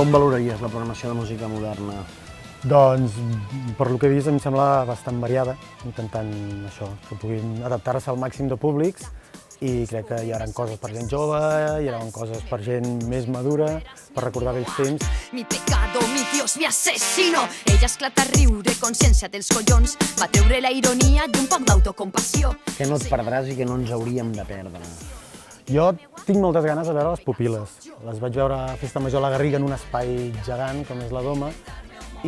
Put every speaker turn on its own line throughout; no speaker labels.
Com valoraries la programació de música moderna?
Doncs, per lo que he vist, em sembla bastant variada, intentant això, que puguin adaptar-se al màxim de públics, i crec que hi haurà coses per gent jove, hi haurà coses per gent més madura, per recordar vells temps.
Mi pecado, mi Dios, mi asesino. Ella esclata a riure, consciència dels collons, va treure la ironia i un poc d'autocompassió.
Què no et perdràs i què no ens hauríem de perdre?
Jo tinc moltes ganes de veure les Pupil·les. Les vaig veure a Festa Major a la Garriga en un espai gegant, com és la Doma,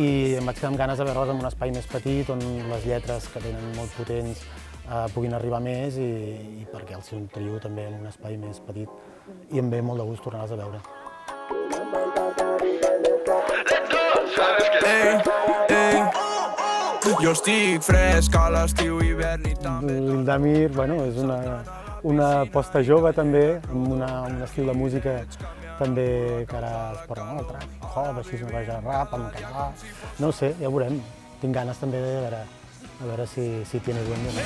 i em vaig quedar amb ganes de veure-les en un espai més petit, on les lletres que tenen molt potents puguin arribar més, i perquè el seu trio també en un espai més petit, i em ve molt de gust tornar-les a veure.
Jo estic fresc a l'estiu, hivern i també...
L'Ildamir, bueno, és una aposta jove també, amb un estil de música també que ara es porta molt, el trap, hop, així una barreja de rap, amb català, no ho sé, ja ho veurem. Tinc ganes també de veure si tiene buen o no.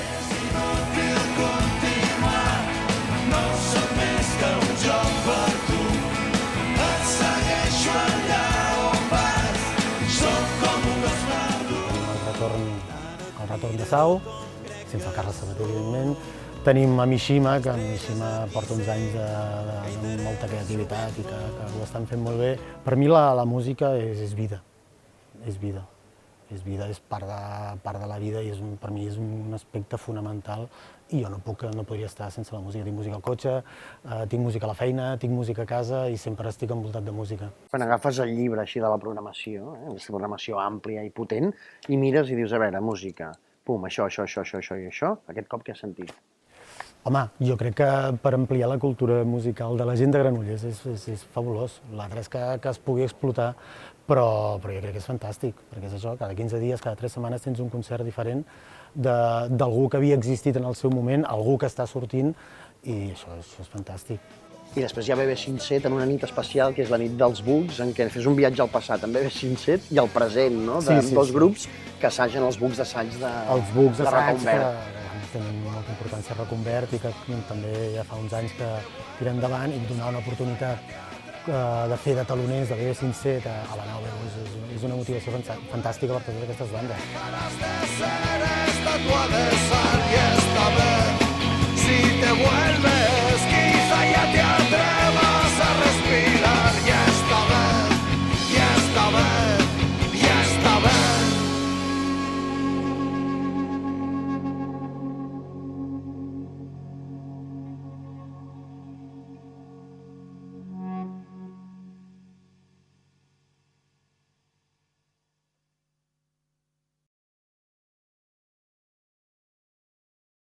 No soc més que un joc per tu, et segueixo allà on vas, soc com un gos perdut.
El retorn de Sau, sense el Carles Sabater, evidentment. Tenim a Mishima, que Mishima porta uns anys de molta creativitat i que ho estan fent molt bé. Per mi la música és vida, és vida. És vida, és part de la vida i per mi és un aspecte fonamental i jo no podria estar sense la música. Tinc música al cotxe, tinc música a la feina, tinc música a casa i sempre estic envoltat de música.
Quan agafes el llibre així de la programació, aquesta programació àmplia i potent, i mires i dius, a veure, música, pum, això i això, aquest cop què has sentit?
Home, jo crec que per ampliar la cultura musical de la gent de Granollers és fabulós. L'altre és que es pugui explotar, però jo crec que és fantàstic, perquè és això, cada 15 dies, cada 3 setmanes tens un concert diferent d'algú que havia existit en el seu moment, algú que està sortint, i això és fantàstic.
I després hi ha BB507 en una nit especial, que és la nit dels bugs, en què fes un viatge al passat amb BB507 i al present, no? De dos grups que assagen els bugs d'assaig de Reconvert.
Tenen molta importància a Reconvert i que també ja fa uns anys que tira endavant i donar una oportunitat de fer de taloners de BB507 a la nau és una motivació fantàstica per totes aquestes bandes.
Si te vuelves, quizá ya te